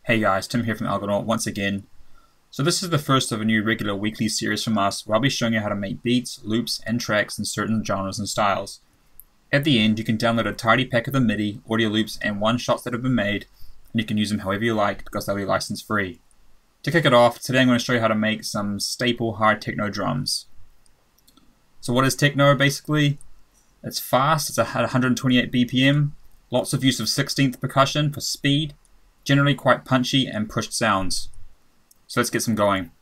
Hey guys, Tim here from Algonaut once again. So this is the first of a new regular weekly series from us where I'll be showing you how to make beats, loops, and tracks in certain genres and styles. At the end, you can download a tidy pack of the MIDI, audio loops, and one-shots that have been made, and you can use them however you like because they'll be license free. To kick it off, today I'm going to show you how to make some staple hard techno drums. So what is techno basically? It's fast, it's at 128 BPM, lots of use of 16th percussion for speed, generally quite punchy and pushed sounds. So let's get some going.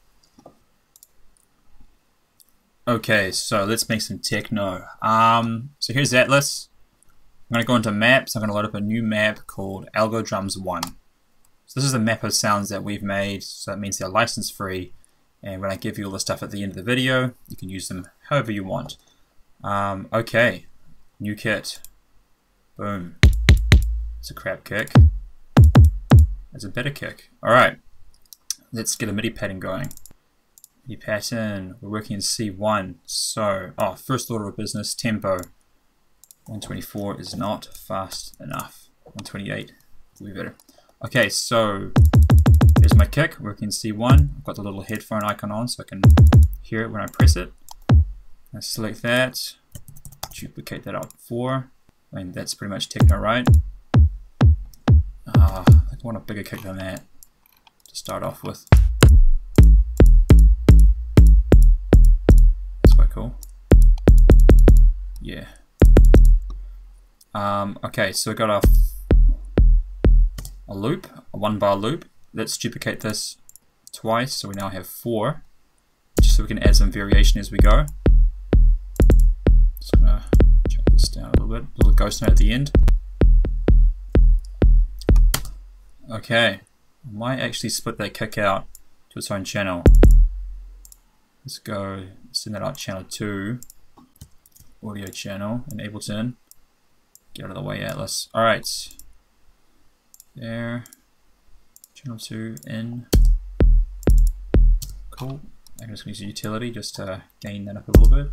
Okay, so let's make some techno. So here's Atlas. I'm going to go into maps. I'm going to load up a new map called Algonaut 1. So this is a map of sounds that we've made, so that means they're license free. And when I give you all the stuff at the end of the video, you can use them however you want. Okay, new kit. Boom. It's a crap kick. It's a better kick. Alright, let's get a MIDI pattern going. MIDI pattern, we're working in C1. So, first order of business, tempo. 124 is not fast enough. 128 will be better. Okay, so here's my kick, working in C1. I've got the little headphone icon on so I can hear it when I press it. I select that, duplicate that out 4. I mean, that's pretty much techno, right? I want a bigger kick than that to start off with. That's quite cool. Yeah. Okay, so we've got a loop, a 1-bar loop. Let's duplicate this twice, so we now have 4, just so we can add some variation as we go. Just gonna check this down a little bit, a little ghost note at the end. Okay, I might actually split that kick out to its own channel. Let's go send that out channel 2, audio channel in Ableton. Get out of the way, Atlas. Alright, there, channel 2 in. Cool. I'm just going to use a utility just to gain that up a little bit.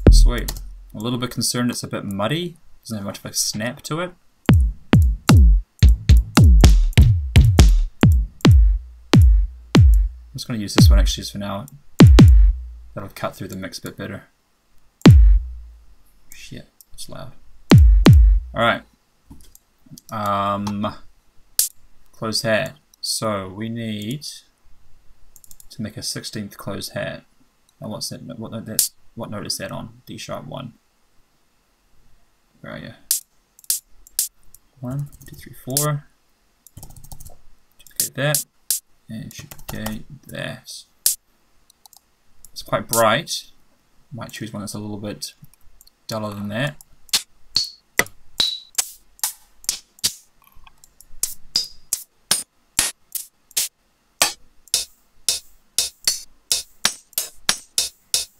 Sweet. A little bit concerned it's a bit muddy, doesn't have much of a snap to it. I'm just going to use this one actually just for now. That'll cut through the mix a bit better. Shit, that's loud. Alright. Closed hat. So we need to make a 16th closed hat. Now what's that? What note is that on? D sharp 1. Where are you? 1, 2, 3, 4. Duplicate that. And duplicate that. It's quite bright. Might choose one that's a little bit duller than that. That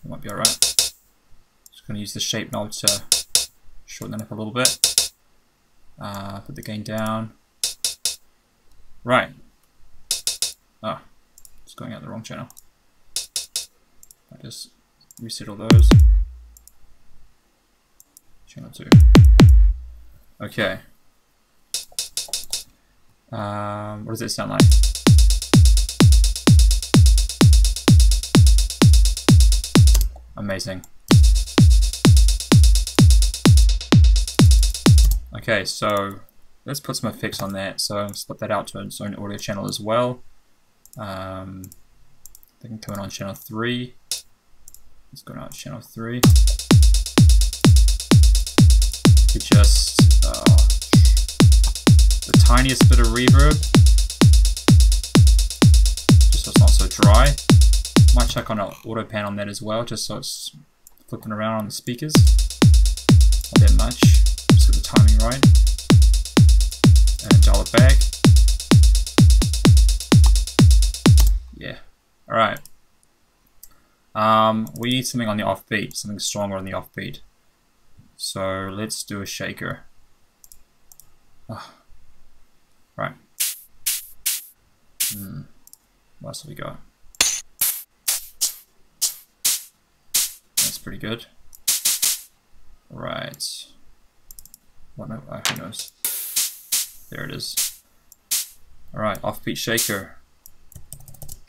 might be alright. Just going to use the shape knob to shorten that up a little bit. Put the gain down. Right. Oh, it's going out the wrong channel. I just reset all those. Channel 2. Okay. What does it sound like? Amazing. Okay, so let's put some effects on that. So I'll split that out to its own audio channel as well. I can come in on channel 3. Let's go now to channel 3. It's just the tiniest bit of reverb, just so it's not so dry. Might check on an auto pan on that as well, just so it's flipping around on the speakers. Not that much, just get the timing right. And dial it back. Yeah, alright. We need something on the offbeat, something stronger on the offbeat. So let's do a shaker. Right. What else have we got? That's pretty good. Right. What? Who knows? There it is. Alright, offbeat shaker.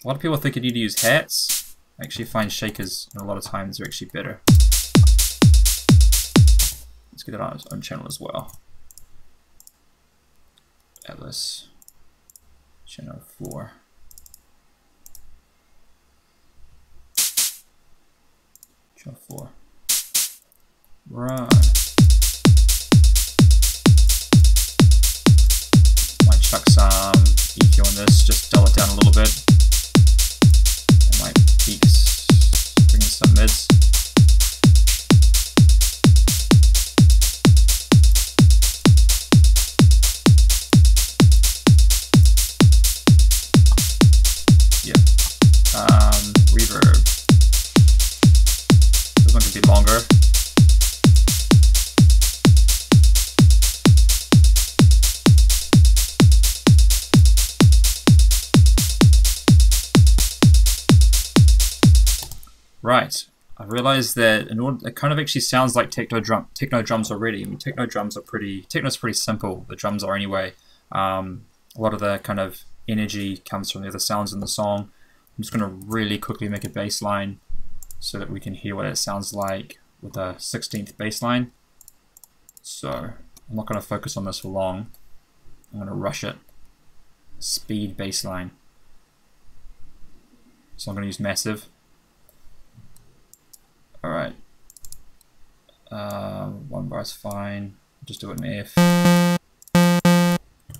A lot of people think you need to use hats. I actually find shakers a lot of times are actually better. Let's get that on its own channel as well. Atlas. Channel 4. Channel 4. Right. Might chuck some EQ on this, just dull it down a little bit. And my peaks, bring in some mids. Reverb. This one could be longer. Right. I realized that it kind of actually sounds like techno drums already. I mean, techno's pretty simple. The drums are anyway. A lot of the kind of energy comes from the other sounds in the song. I'm just going to really quickly make a bass line so that we can hear what it sounds like with a 16th bass line. So I'm not going to focus on this for long. I'm going to rush it. Speed bass line. So I'm going to use massive. Alright. 1 bar is fine. Just do it in F.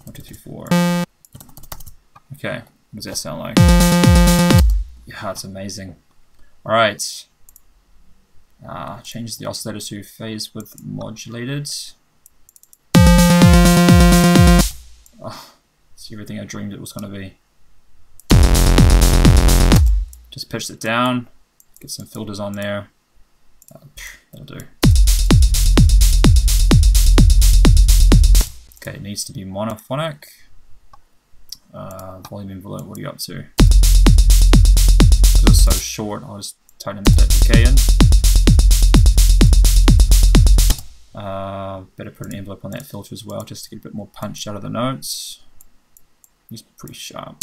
1, 2, 3, 4. Okay. What does that sound like? Yeah, it's amazing. Alright. Change the oscillator to phase width modulated. Oh, it's everything I dreamed it was going to be. Just pitch it down. Get some filters on there. That'll do. Okay, it needs to be monophonic. Volume envelope, what are you up to? Because it's so short, I'll just tighten that decay in. Better put an envelope on that filter as well, just to get a bit more punch out of the notes. He's pretty sharp.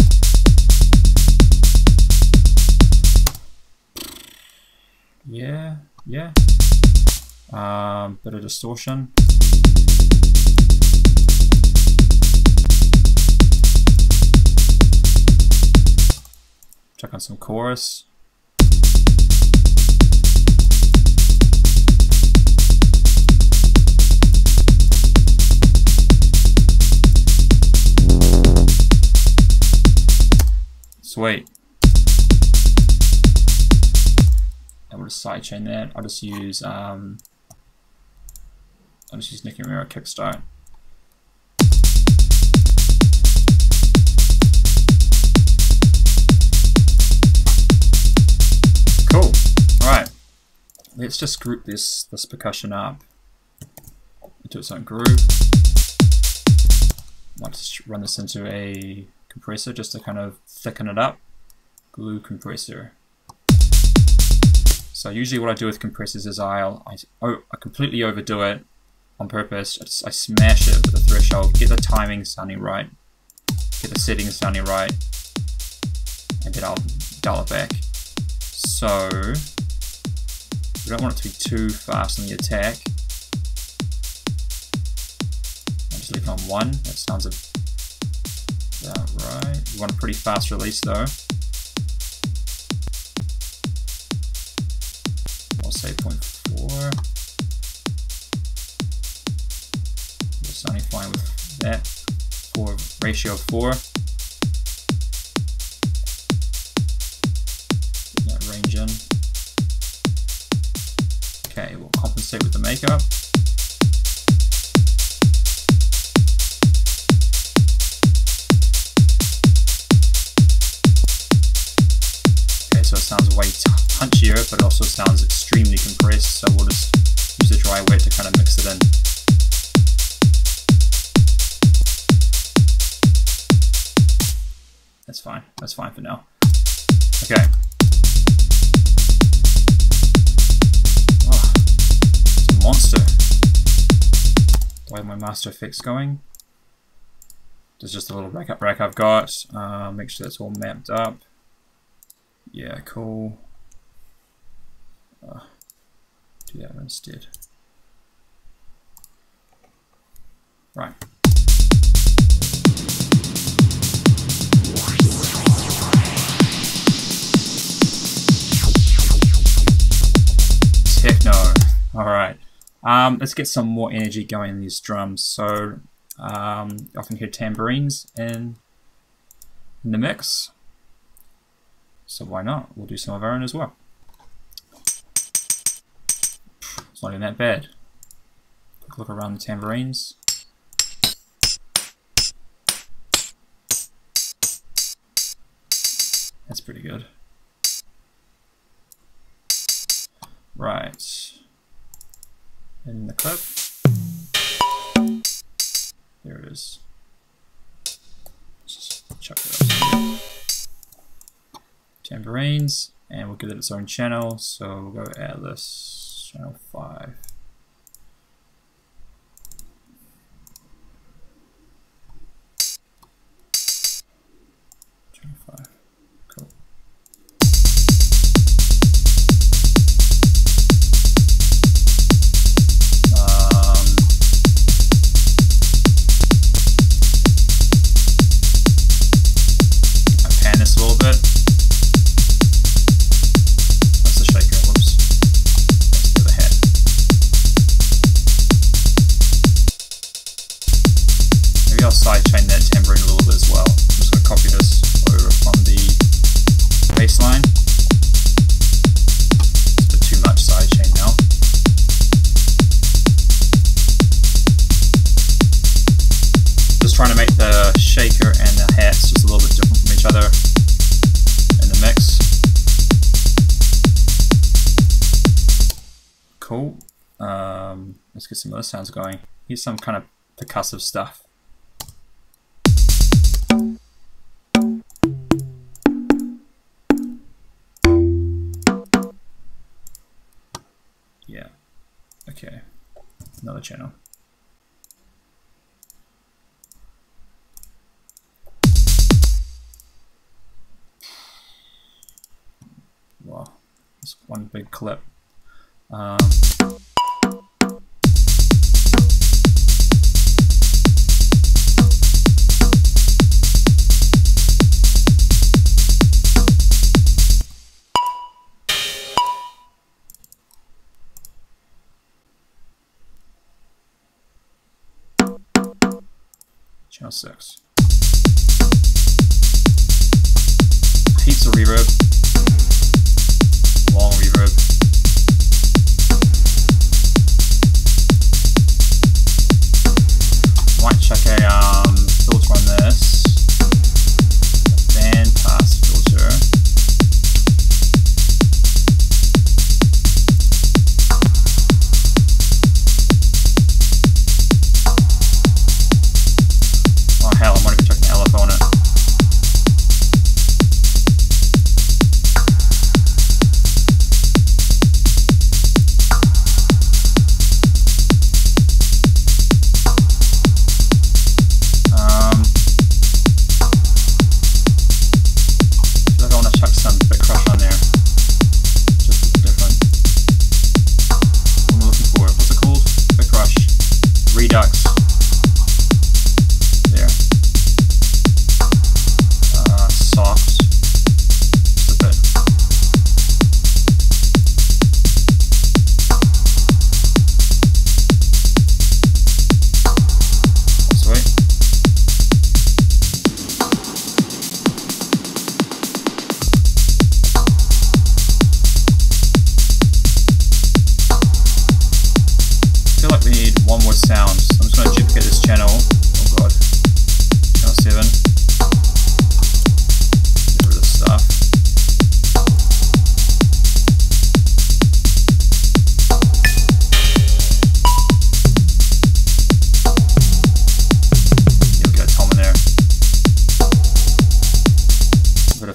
Yeah. Bit of distortion. Check on some chorus. Sweet. I will just sidechain that. I'll just use Nicky Romero kickstart. Cool. Alright. Let's just group this percussion up into its own group. Might just run this into a compressor just to kind of thicken it up. Glue compressor. So usually what I do with compressors is I completely overdo it on purpose. I smash it with the threshold, get the timing sounding right, get the settings sounding right, and then I'll dial it back. So we don't want it to be too fast on the attack. I'll just leave it on 1. That sounds about right. We want a pretty fast release though. I'll say 0.4. We're sounding fine with that. Ratio of 4. Get that range in. Okay, we'll compensate with the makeup. Okay, so it sounds way punchier, but it also sounds extremely compressed, so we'll just use the dry wet to kind of mix it in. That's fine for now. Okay. Oh, it's a monster. Do I have my master effects going? There's just a little backup rack I've got. Make sure that's all mapped up. Yeah, cool. Do that instead. Right. Techno. Alright. Let's get some more energy going in these drums. So, often hear tambourines in the mix. So why not? We'll do some of our own as well. It's not even that bad. Quick look around the tambourines. That's pretty good. Right. In the clip. There it is. Let's just chuck it up. Tambourines, and we'll give it its own channel. So we'll go Atlas channel 5. Channel 5. Cool. I pan this a little bit. I'll sidechain that tambourine a little bit as well. I'm just going to copy this over from the bassline. It's a bit too much sidechain now. Just trying to make the shaker and the hats just a little bit different from each other in the mix. Cool. Let's get some other sounds going. Here's some kind of percussive stuff. Yeah. Okay. Another channel. Wow. That's one big clip. Channel 6. Heaps of reverb. Long reverb. Might check a filter on this. A band pass filter. Oh hell, I'm not even checking the LFO on it.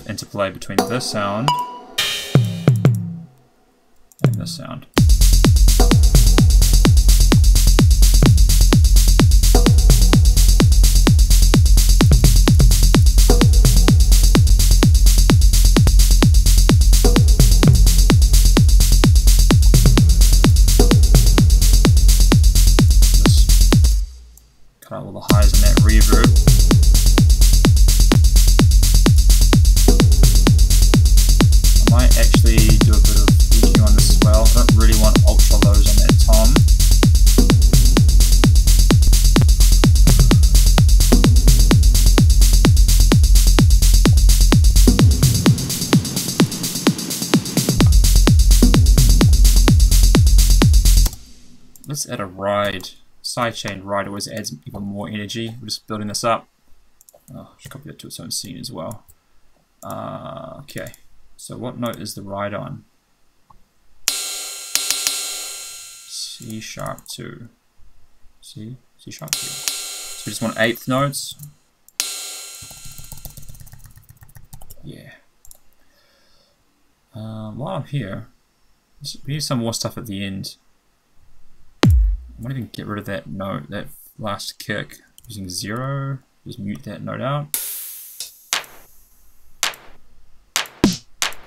Interplay between this sound and this sound. Cut out all the highs and that reverb. I might actually do a bit of EQ on this as well. I don't really want ultra lows on that tom. Let's add a ride. Sidechain ride always adds even more energy. We're just building this up. Oh, I should copy that to its own scene as well. Okay, so what note is the ride on? C sharp 2. C sharp 2. So we just want 8th notes. Yeah. While I'm here, we need some more stuff at the end. I might even get rid of that note, that last kick, using 0. Just mute that note out.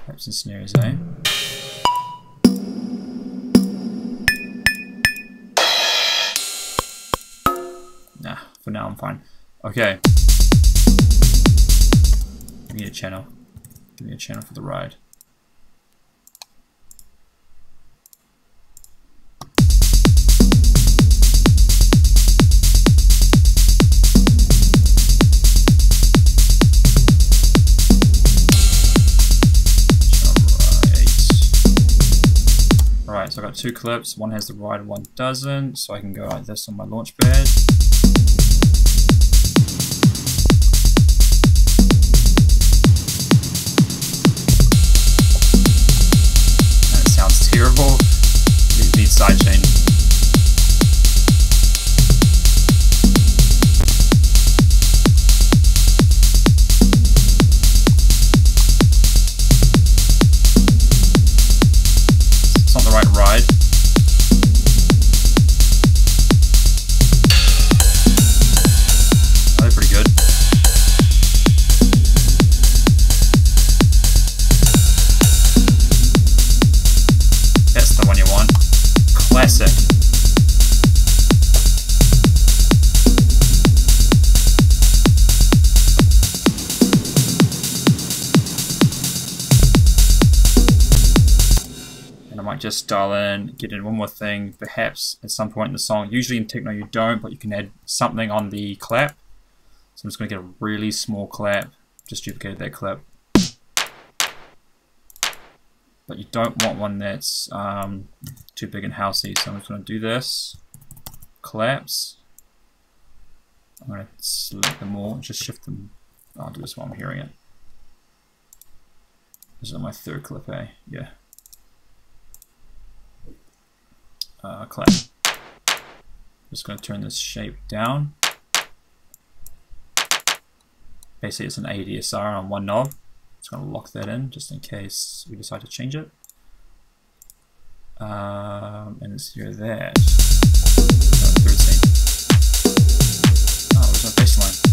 Perhaps in snares, eh? Nah, for now I'm fine. Okay. Give me a channel. Give me a channel for the ride. So I've got 2 clips, one has the ride, one doesn't, so I can go like this on my launch pad. That sounds terrible. We need sidechain. Ride. Oh, they're pretty good. That's the one you want. Classic. Just dial in, get in one more thing, perhaps at some point in the song. Usually in techno you don't, but you can add something on the clap. So I'm just going to get a really small clap, just duplicated that clip. But you don't want one that's too big and housey, so I'm just going to do this, claps. I'm going to select them all, just shift them. I'll do this while I'm hearing it. This is my 3rd clip, eh? Yeah. Clap. Just going to turn this shape down. Basically, it's an ADSR on one knob. Just going to lock that in just in case we decide to change it. And it's here that. 3rd scene. Oh, there's no bassline.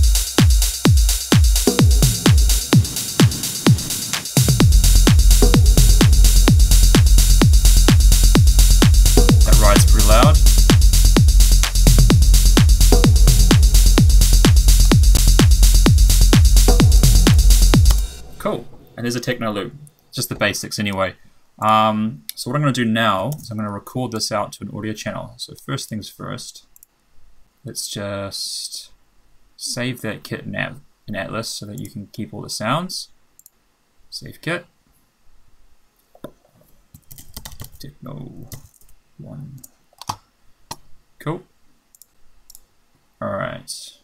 Ride's pretty loud. Cool. And there's a techno loop. Just the basics anyway. So what I'm going to do now is I'm going to record this out to an audio channel. So first things first, let's just save that kit in Atlas so that you can keep all the sounds. Save kit. Techno 1. Cool. Alright.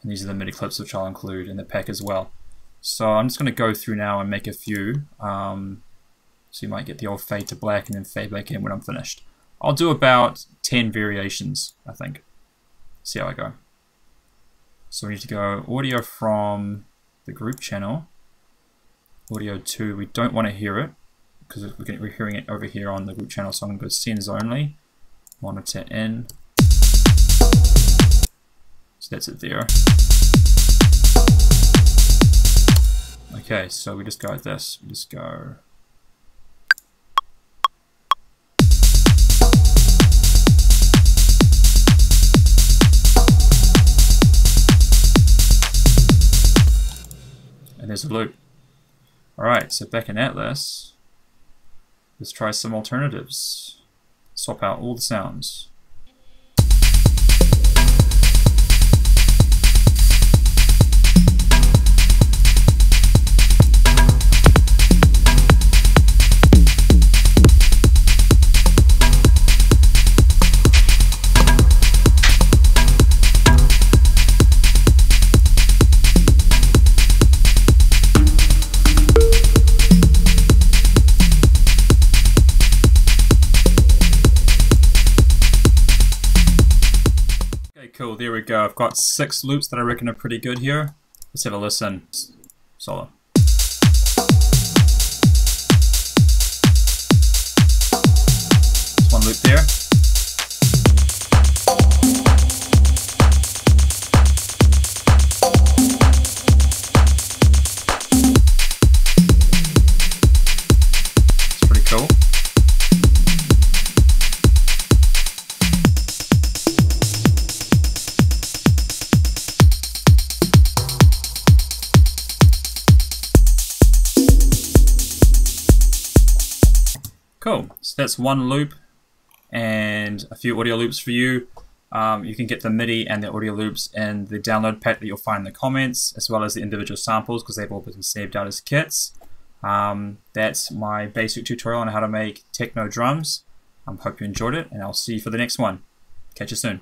And these are the MIDI clips which I'll include in the pack as well. So I'm just going to go through now and make a few. So you might get the old fade to black and then fade back in when I'm finished. I'll do about 10 variations, I think. See how I go. So we need to go audio from the group channel. Audio 2, we don't want to hear it, because we're hearing it over here on the group channel, so I'm going to go sends only, monitor in, so that's it there. Okay, so we just go like this, we just go there's a loop. Alright, so back in Atlas, let's try some alternatives. Swap out all the sounds. Cool, there we go. I've got 6 loops that I reckon are pretty good here. Let's have a listen. Solo. There's one loop there. It's pretty cool. Cool, so that's one loop and a few audio loops for you. You can get the MIDI and the audio loops in the download pack that you'll find in the comments, as well as the individual samples because they've all been saved out as kits. That's my basic tutorial on how to make techno drums. Hope you enjoyed it, and I'll see you for the next one. Catch you soon.